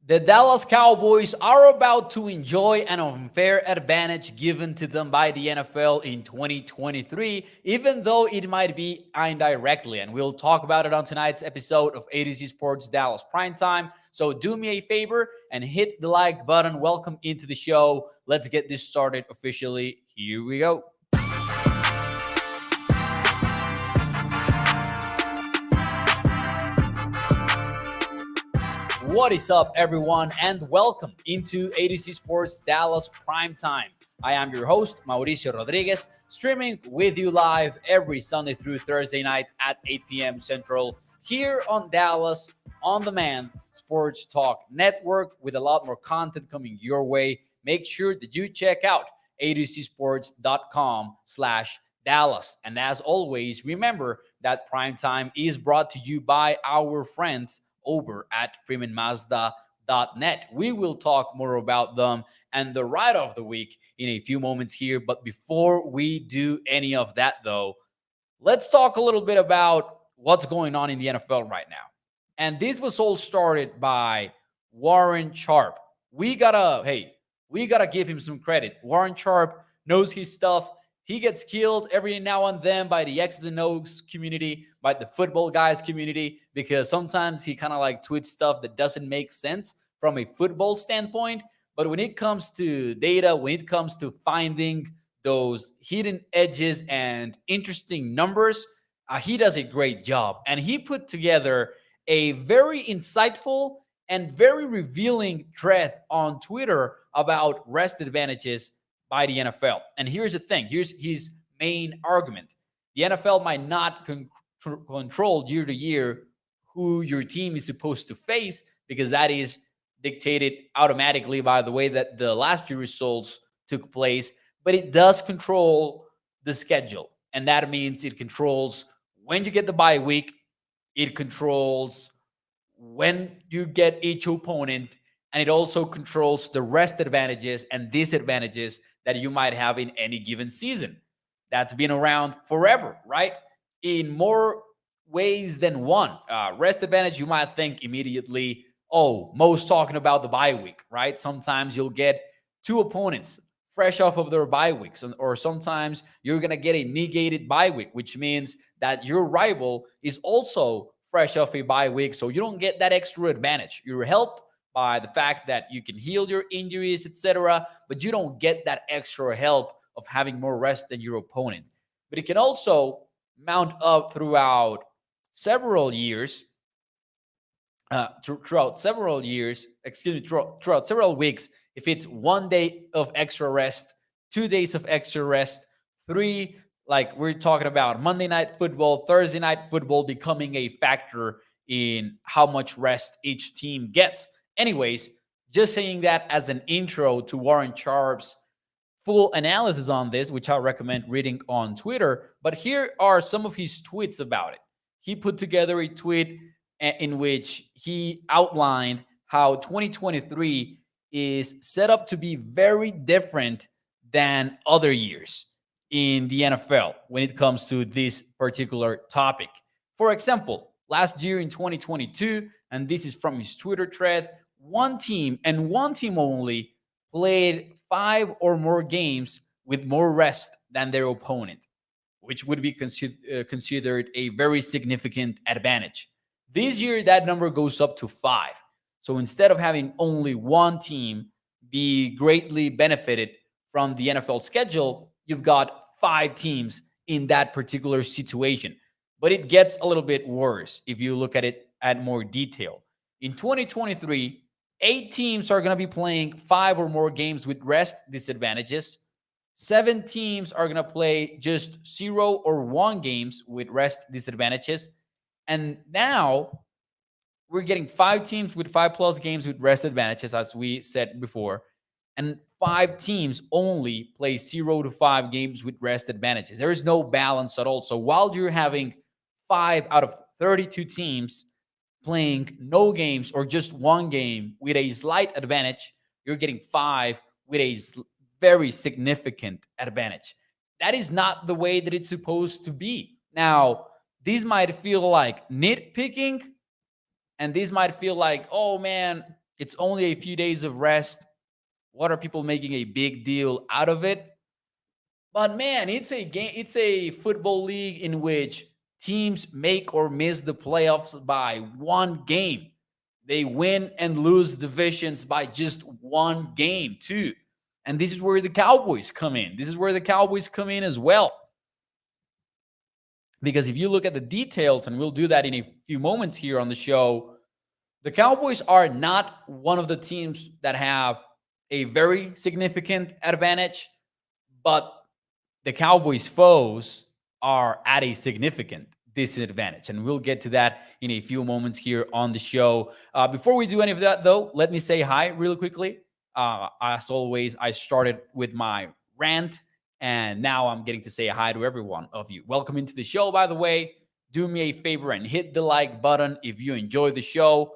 The Dallas Cowboys are about to enjoy an unfair advantage given to them by the NFL in 2023, even though it might be indirectly. And we'll talk about it on tonight's episode of A to Z Sports Dallas Primetime. So do me a favor and hit the like button. Welcome into the show. Let's get this started officially. Here we go. What is up, everyone, and welcome into A to Z Sports Dallas Primetime. I am your host, Mauricio Rodriguez, streaming with you live every Sunday through Thursday night at 8 p.m. Central here on Dallas On Demand Sports Talk Network with a lot more content coming your way. Make sure that you check out a2csports.com/Dallas. And as always, remember that Primetime is brought to you by our friends over at freemanmazda.net. We will talk more about them and the ride of the week in a few moments here. But before we do any of that, though, let's talk a little bit about what's going on in the NFL right now. And this was all started by Warren Sharp. We gotta give him some credit. Warren Sharp knows his stuff. He gets killed every now and then by the X's and O's community, by the football guys community, because sometimes he kind of like tweets stuff that doesn't make sense from a football standpoint. But when it comes to data, when it comes to finding those hidden edges and interesting numbers, he does a great job. And he put together a very insightful and very revealing thread on Twitter about rest advantages by the NFL. And here's the thing. Here's his main argument. The NFL might not control year to year who your team is supposed to face because that is dictated automatically by the way that the last year results took place, but it does control the schedule. And that means it controls when you get the bye week, it controls when you get each opponent, and it also controls the rest advantages and disadvantages that you might have in any given season. That's been around forever, right? In more ways than one. Rest advantage, you might think immediately, oh, most talking about the bye week, right? Sometimes you'll get two opponents fresh off of their bye weeks, or sometimes you're going to get a negated bye week, which means that your rival is also fresh off a bye week, so you don't get that extra advantage. You're helped by the fact that you can heal your injuries, etc., but you don't get that extra help of having more rest than your opponent. But it can also mount up throughout several years, throughout several weeks. If it's 1 day of extra rest, 2 days of extra rest, three, like we're talking about Monday night football, Thursday night football becoming a factor in how much rest each team gets. Anyways, just saying that as an intro to Warren Sharp's full analysis on this, which I recommend reading on Twitter. But here are some of his tweets about it. He put together a tweet in which he outlined how 2023 is set up to be very different than other years in the NFL when it comes to this particular topic. For example, last year in 2022, and this is from his Twitter thread, one team and one team only played 5 or more games with more rest than their opponent, which would be considered a very significant advantage. This year, that number goes up to 5. So instead of having only one team be greatly benefited from the NFL schedule, you've got 5 teams in that particular situation. But it gets a little bit worse if you look at it at more detail. In 2023, 8 teams are going to be playing 5 or more games with rest disadvantages. 7 teams are going to play just 0 or 1 games with rest disadvantages. And now we're getting 5 teams with 5+ games with rest advantages, as we said before. And 5 teams only play 0 to 5 games with rest advantages. There is no balance at all. So while you're having 5 out of 32 teams playing no games or just 1 game with a slight advantage, you're getting 5 with a very significant advantage. That is not the way that it's supposed to be. Now, these might feel like nitpicking, and these might feel like, oh man, It's only a few days of rest. What are people making a big deal out of it? But man, it's a game, it's a football league in which teams make or miss the playoffs by one game. They win and lose divisions by just one game, too. And this is where the Cowboys come in. This is where the Cowboys come in as well. Because if you look at the details, and we'll do that in a few moments here on the show, the Cowboys are not one of the teams that have a very significant advantage, but the Cowboys' foes are at a significant disadvantage. And we'll get to that in a few moments here on the show. Before we do any of that, though, let me say hi really quickly. As always, I started with my rant, and now I'm getting to say hi to every one of you. Welcome into the show, by the way. Do me a favor and hit the like button if you enjoy the show.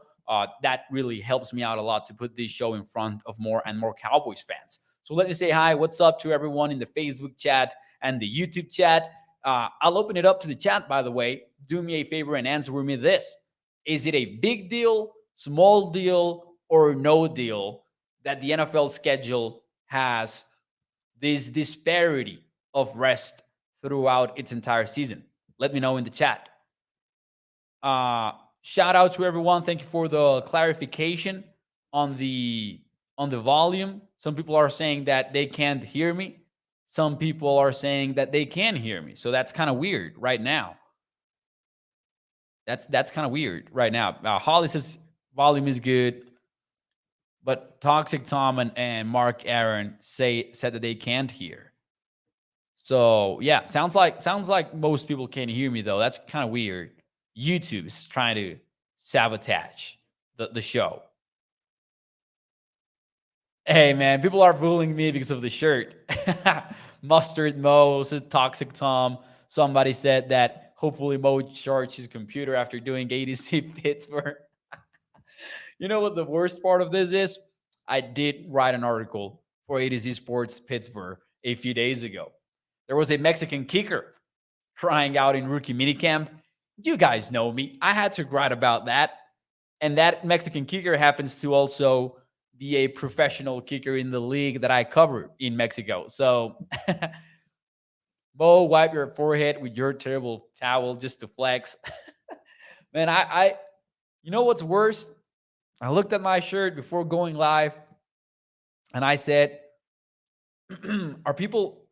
That really helps me out a lot to put this show in front of more and more Cowboys fans. So let me say hi. What's up to everyone in the Facebook chat and the YouTube chat? I'll open it up to the chat, by the way. Do me a favor and answer me this. Is it a big deal, small deal, or no deal that the NFL schedule has this disparity of rest throughout its entire season? Let me know in the chat. Shout out to everyone. Thank you for the clarification on the volume. Some people are saying that they can't hear me. Some people are saying that they can hear me. So that's kind of weird right now. That's kind of weird right now. Holly says volume is good, but Toxic Tom and Mark Aaron said that they can't hear. So yeah, sounds like most people can hear me though. That's kind of weird. YouTube is trying to sabotage the show. Hey man, people are bullying me because of the shirt. Mustard Mo says Toxic Tom. Somebody said that hopefully Mo charged his computer after doing ADC Pittsburgh. You know what the worst part of this is? I did write an article for ADC Sports Pittsburgh a few days ago. There was a Mexican kicker trying out in rookie minicamp. You guys know me. I had to write about that. And that Mexican kicker happens to also be a professional kicker in the league that I cover in Mexico. So, Bo, wipe your forehead with your terrible towel just to flex. Man, I you know what's worse? I looked at my shirt before going live and I said, are people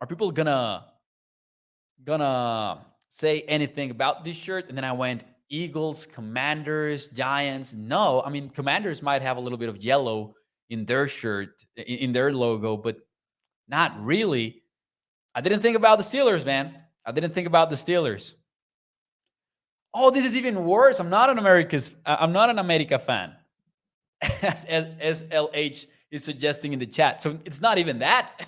gonna say anything about this shirt? And then I went, Eagles, Commanders, Giants. No, I mean, Commanders might have a little bit of yellow in their shirt, in their logo, but not really. I didn't think about the Steelers, man. I didn't think about the Steelers. Oh, this is even worse. I'm not an America fan. As SLH is suggesting in the chat. So it's not even that.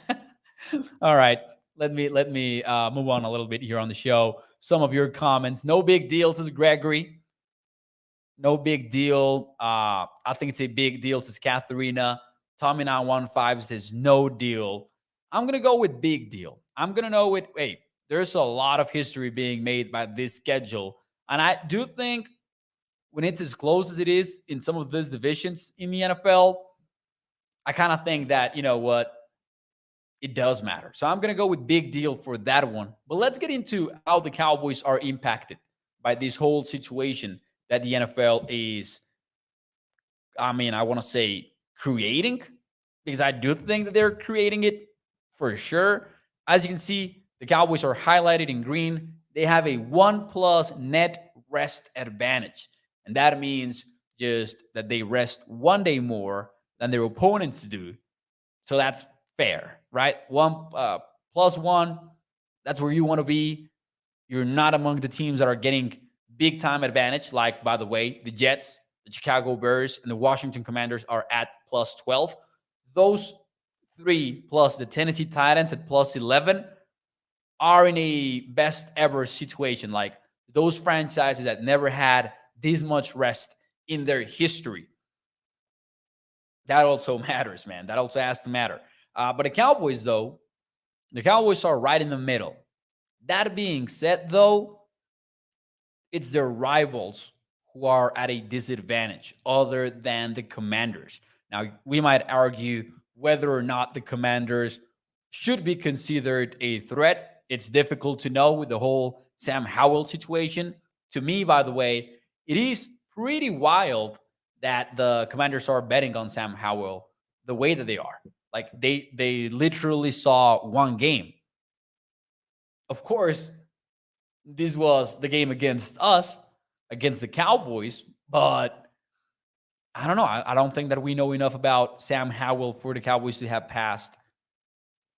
All right. Let me move on a little bit here on the show. Some of your comments. No big deal, says Gregory. No big deal. I think it's a big deal, says Katharina. Tommy915 says no deal. I'm going to go with big deal. I'm going to know it. Hey, there's a lot of history being made by this schedule. And I do think when it's as close as it is in some of these divisions in the NFL, I kind of think that, you know what, it does matter. So I'm going to go with big deal for that one. But let's get into how the Cowboys are impacted by this whole situation that the NFL is, I want to say creating, because I do think that they're creating it for sure. As you can see, the Cowboys are highlighted in green. They have a 1+ net rest advantage. And that means just that they rest one day more than their opponents do. So that's fair, right? 1+1, that's where you want to be. You're not among the teams that are getting big time advantage. Like, by the way, the Jets, the Chicago Bears, and the Washington Commanders are at +12. Those three plus the Tennessee Titans at +11 are in a best ever situation. Like, those franchises that never had this much rest in their history. That also matters, man. That also has to matter. But the Cowboys, though, the Cowboys are right in the middle. That being said, though, it's their rivals who are at a disadvantage other than the Commanders. Now, we might argue whether or not the Commanders should be considered a threat. It's difficult to know with the whole Sam Howell situation. To me, by the way, it is pretty wild that the Commanders are betting on Sam Howell the way that they are. Like they literally saw one game. Of course, this was the game against us, against the Cowboys, but I don't know. I don't think that we know enough about Sam Howell for the Cowboys to have passed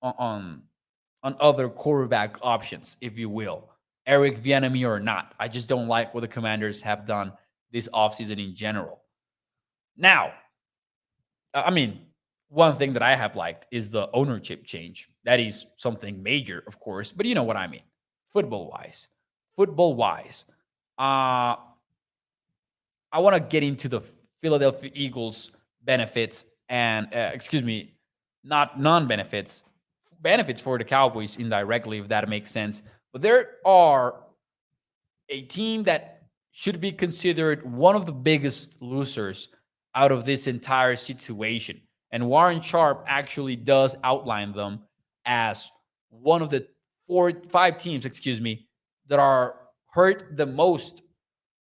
on on, on other quarterback options, if you will. Eric Bieniemy or not. I just don't like what the Commanders have done this offseason in general. Now, I mean, one thing that I have liked is the ownership change. That is something major, of course, but you know what I mean. Football wise, football wise, uh, I want to get into the Philadelphia Eagles benefits and excuse me, not non-benefits, benefits for the Cowboys indirectly, if that makes sense. But there are a team that should be considered one of the biggest losers out of this entire situation. And Warren Sharp actually does outline them as one of the five teams, excuse me, that are hurt the most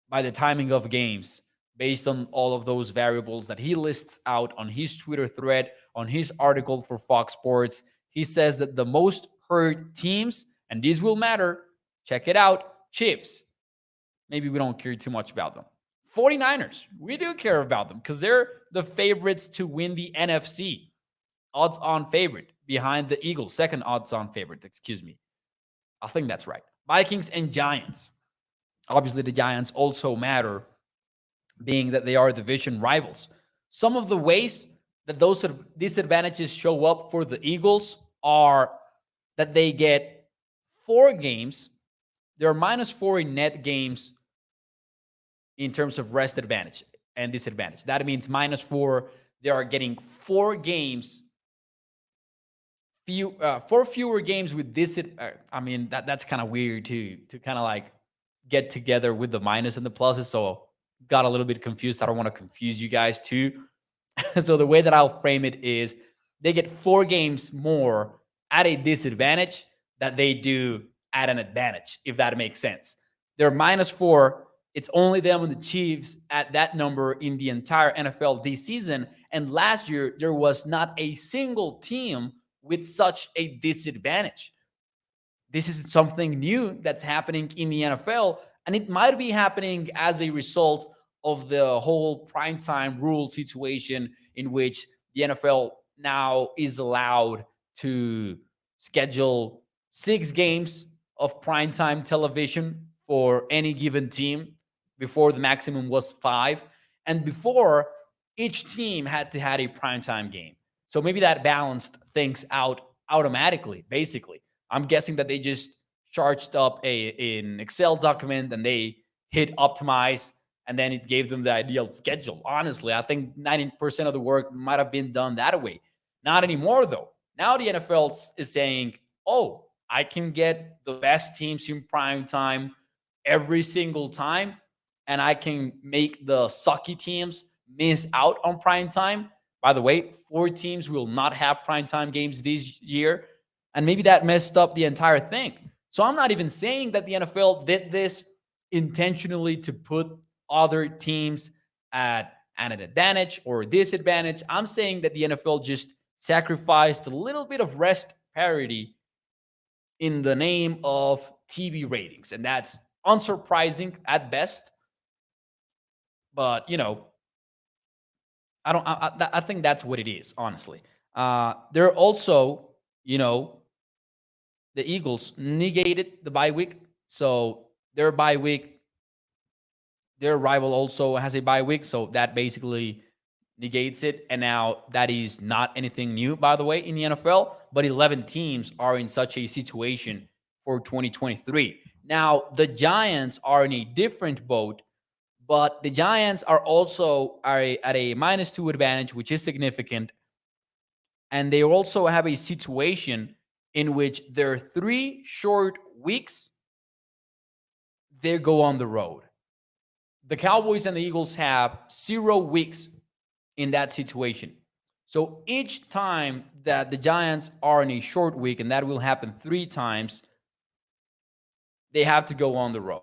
by the timing of games based on all of those variables that he lists out on his Twitter thread, on his article for Fox Sports. He says that the most hurt teams, and these will matter, check it out, Chiefs. Maybe we don't care too much about them. 49ers, we do care about them because they're the favorites to win the NFC. Odds on favorite behind the Eagles, second odds on favorite, excuse me. I think that's right. Vikings and Giants. Obviously, the Giants also matter, being that they are division rivals. Some of the ways that those disadvantages show up for the Eagles are that they get 4 games. They're -4 in net games in terms of rest advantage and disadvantage. That means -4. They are getting 4 games, 4 fewer games with this. I mean, that's kind of weird to kind of like get together with the minus and the pluses. So got a little bit confused. I don't want to confuse you guys too. So the way that I'll frame it is they get 4 games more at a disadvantage that they do at an advantage, if that makes sense. They're -4. It's only them and the Chiefs at that number in the entire NFL this season. And last year, there was not a single team with such a disadvantage. This is something new that's happening in the NFL, and it might be happening as a result of the whole primetime rule situation in which the NFL now is allowed to schedule 6 games of primetime television for any given team. Before, the maximum was 5. And before, each team had to have a primetime game. So maybe that balanced things out automatically, basically. I'm guessing that they just charged up an Excel document and they hit optimize, and then it gave them the ideal schedule. Honestly, I think 90% of the work might have been done that way. Not anymore, though. Now the NFL is saying, oh, I can get the best teams in prime time every single time, and I can make the sucky teams miss out on prime time. By the way, 4 teams will not have prime time games this year, and maybe that messed up the entire thing. So I'm not even saying that the NFL did this intentionally to put other teams at an advantage or disadvantage. I'm saying that the NFL just sacrificed a little bit of rest parity in the name of TV ratings, and that's unsurprising at best. But I don't. I think that's what it is, honestly. They're also, the Eagles negated the bye week, so their bye week, their rival also has a bye week, so that basically negates it. And now that is not anything new, by the way, in the NFL. But 11 teams are in such a situation for 2023. Now the Giants are in a different boat, but the Giants are also at a -2 advantage, which is significant. And they also have a situation in which their 3 short weeks, they go on the road. The Cowboys and the Eagles have 0 weeks in that situation. So each time that the Giants are in a short week, and that will happen 3 times, they have to go on the road.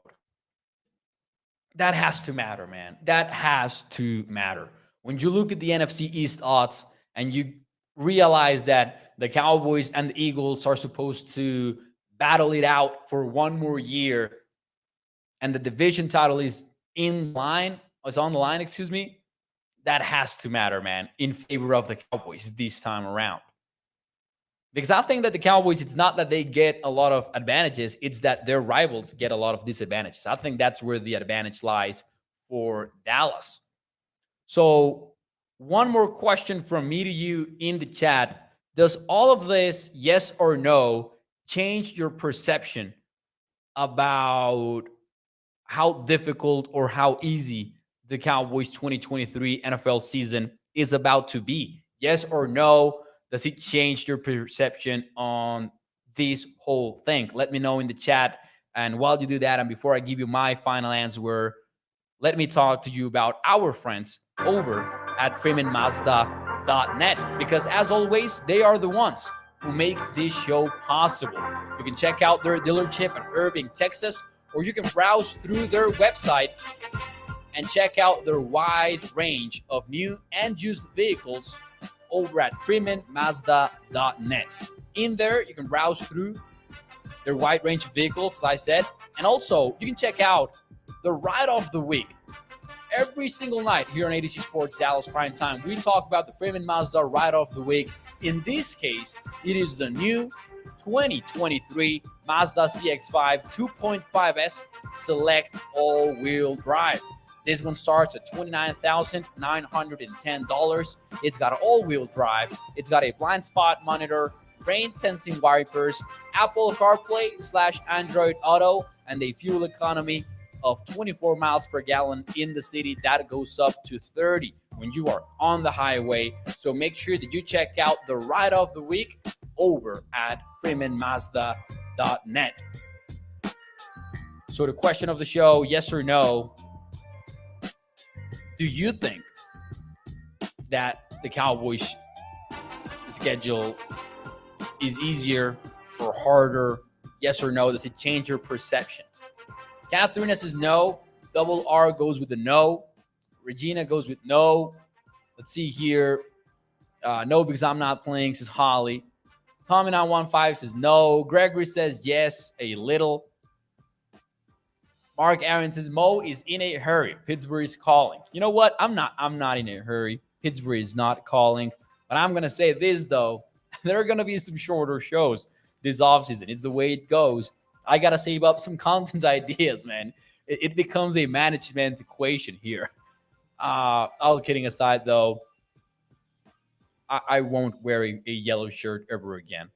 That has to matter, man. That has to matter. When you look at the NFC East odds and you realize that the Cowboys and the Eagles are supposed to battle it out for one more year, and the division title is on the line, excuse me, that has to matter, man, in favor of the Cowboys this time around. Because I think that the Cowboys, it's not that they get a lot of advantages, it's that their rivals get a lot of disadvantages. I think that's where the advantage lies for Dallas. So, one more question from me to you in the chat. Does all of this, yes or no, change your perception about how difficult or how easy the Cowboys 2023 NFL season is about to be? Yes or no? Does it change your perception on this whole thing? Let me know in the chat. And while you do that, and before I give you my final answer, let me talk to you about our friends over at freemanmazda.net, because as always, they are the ones who make this show possible. You can check out their dealership in Irving, Texas, or you can browse through their website and check out their wide range of new and used vehicles over at freemanmazda.net. In there, you can browse through their wide range of vehicles, as I said, and also you can check out the ride of the week. Every single night here on ADC Sports Dallas Prime Time, we talk about the Freeman Mazda ride of the week. In this case, it is the new 2023 Mazda CX-5 2.5S Select All-Wheel Drive. This one starts at $29,910. It's got an all-wheel drive. It's got a blind spot monitor, rain sensing wipers, Apple CarPlay/Android Auto, and a fuel economy of 24 miles per gallon in the city. That goes up to 30 when you are on the highway. So make sure that you check out the ride of the week over at freemanmazda.net. So the question of the show, yes or no, do you think that the Cowboys' schedule is easier or harder? Yes or no? Does it change your perception? Catherine says no. Double R goes with the no. Regina goes with no. Let's see here. No, because I'm not playing, says Holly. Tommy915 says no. Gregory says yes, a little. Mark Aaron says Mo is in a hurry. Pittsburgh is calling. You know what? I'm not in a hurry. Pittsburgh is not calling. But I'm going to say this, though. There are going to be some shorter shows this offseason. It's the way it goes. I got to save up some content ideas, man. It becomes a management equation here. All kidding aside, though, I won't wear a yellow shirt ever again.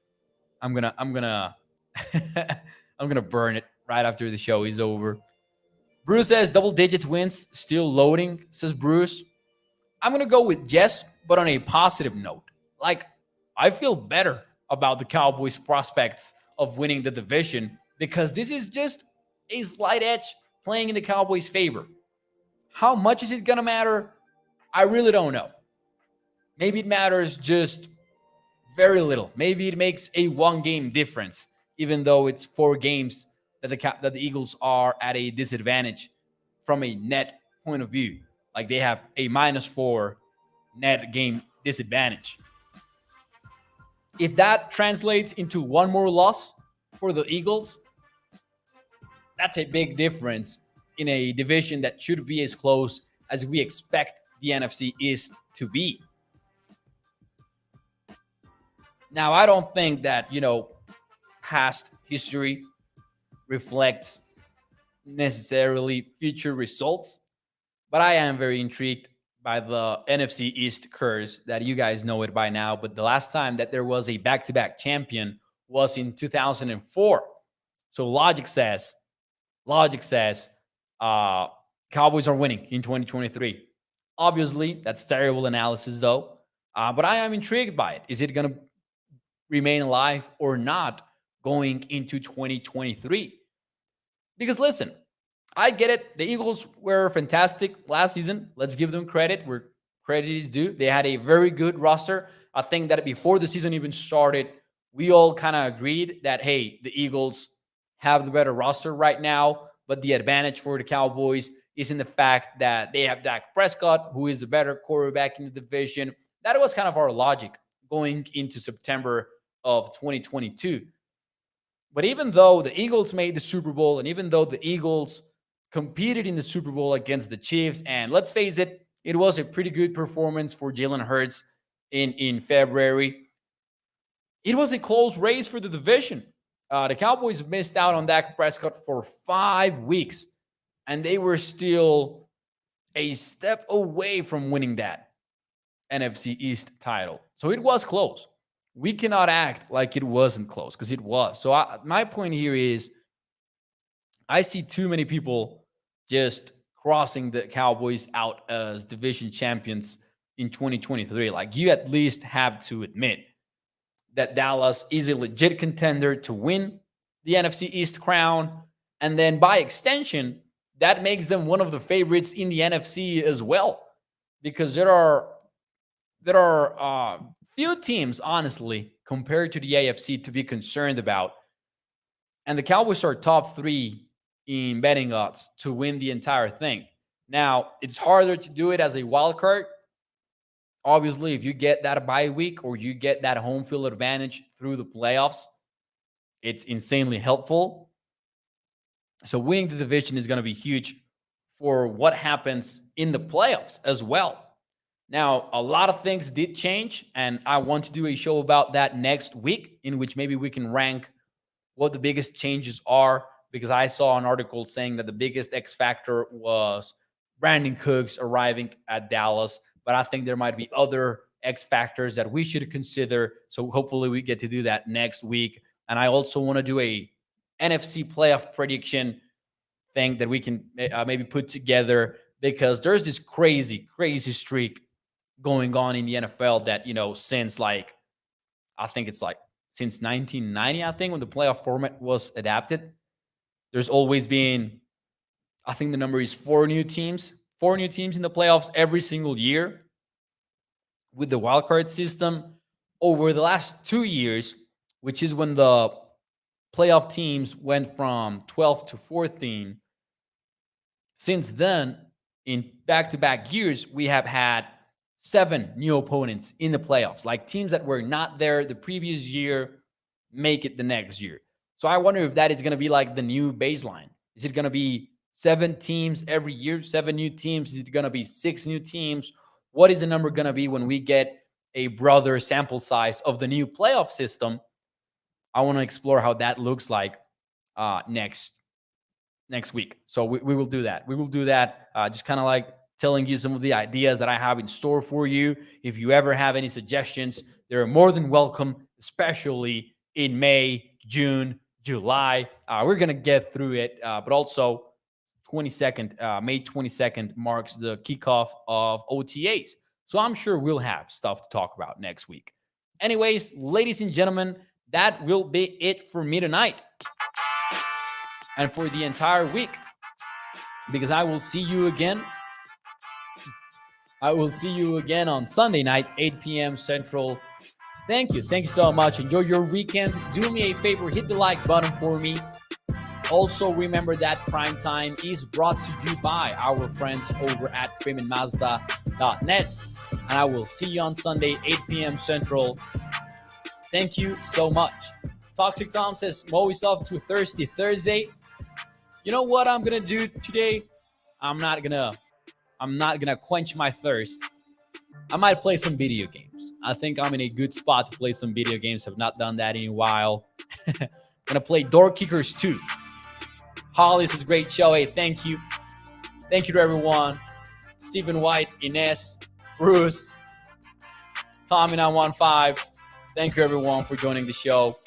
I'm gonna I'm gonna burn it right after the show is over. Bruce says double digits wins, still loading, says Bruce. I'm going to go with yes, but on a positive note. Like, I feel better about the Cowboys' prospects of winning the division because this is just a slight edge playing in the Cowboys' favor. How much is it going to matter? I really don't know. Maybe it matters just very little. Maybe it makes a one-game difference, even though it's 4 games that the Eagles are at a disadvantage from a net point of view. Like they have a -4 net game disadvantage. If that translates into one more loss for the Eagles, that's a big difference in a division that should be as close as we expect the NFC East to be. Now, I don't think that, past history reflects necessarily future results, but I am very intrigued by the NFC East curse that you guys know it by now. But the last time that there was a back-to-back champion was in 2004. So logic says, Cowboys are winning in 2023. Obviously, that's terrible analysis, though. But I am intrigued by it. Is it going to remain alive or not going into 2023? Because listen, I get it. The Eagles were fantastic last season. Let's give them credit where credit is due. They had a very good roster. I think that before the season even started, we all kind of agreed that, hey, the Eagles have the better roster right now, but the advantage for the Cowboys is in the fact that they have Dak Prescott, who is a better quarterback in the division. That was kind of our logic going into September of 2022. But even though the Eagles made the Super Bowl, and even though the Eagles competed in the Super Bowl against the Chiefs, and let's face it, it was a pretty good performance for Jalen Hurts in February. It was a close race for the division. The Cowboys missed out on Dak Prescott for 5 weeks, and they were still a step away from winning that NFC East title. So it was close. We cannot act like it wasn't close, because it was. So my point here is I see too many people just crossing the Cowboys out as division champions in 2023. Like, you at least have to admit that Dallas is a legit contender to win the NFC East crown. And then by extension, that makes them one of the favorites in the NFC as well, because there are few teams, honestly, compared to the AFC to be concerned about. And the Cowboys are top 3 in betting odds to win the entire thing. Now, it's harder to do it as a wild card. Obviously, if you get that bye week or you get that home field advantage through the playoffs, it's insanely helpful. So winning the division is going to be huge for what happens in the playoffs as well. Now, a lot of things did change, and I want to do a show about that next week, in which maybe we can rank what the biggest changes are, because I saw an article saying that the biggest X factor was Brandon Cooks arriving at Dallas, but I think there might be other X factors that we should consider. So hopefully we get to do that next week. And I also want to do a NFC playoff prediction thing that we can maybe put together, because there's this crazy streak going on in the NFL that, since I think it's since 1990, I think, when the playoff format was adapted, there's always been, I think the number is 4 new teams in the playoffs every single year with the wildcard system. Over the last 2 years, which is when the playoff teams went from 12 to 14, since then, in back-to-back years, we have had 7 new opponents in the playoffs, like teams that were not there the previous year make it the next year. So I wonder if that is going to be like the new baseline. Is it going to be 7 teams every year, 7 new teams? Is it going to be 6 new teams? What is the number going to be when we get a broader sample size of the new playoff system? I want to explore how that looks like next week. So we will do that. We will do that, just kind of like telling you some of the ideas that I have in store for you. If you ever have any suggestions, they're more than welcome, especially in May, June, July. We're going to get through it, but also May 22nd marks the kickoff of OTAs. So I'm sure we'll have stuff to talk about next week. Anyways, ladies and gentlemen, that will be it for me tonight and for the entire week, because I will see you again. I will see you again on Sunday night, 8 p.m. Central. Thank you. Thank you so much. Enjoy your weekend. Do me a favor, hit the like button for me. Also, remember that Prime Time is brought to you by our friends over at freemanmazda.net. And I will see you on Sunday, 8 p.m. Central. Thank you so much. Toxic Tom says, I'm always off to Thirsty Thursday. You know what I'm going to do today? I'm not gonna quench my thirst. I might play some video games. I think I'm in a good spot to play some video games. Have not done that in a while. Gonna play Door Kickers 2. Holly says, great show. Hey, thank you. Thank you to everyone. Stephen White, Ines, Bruce, Tommy915. Thank you everyone for joining the show.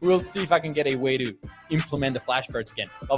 We'll see if I can get a way to implement the flashcards again. Bye-bye.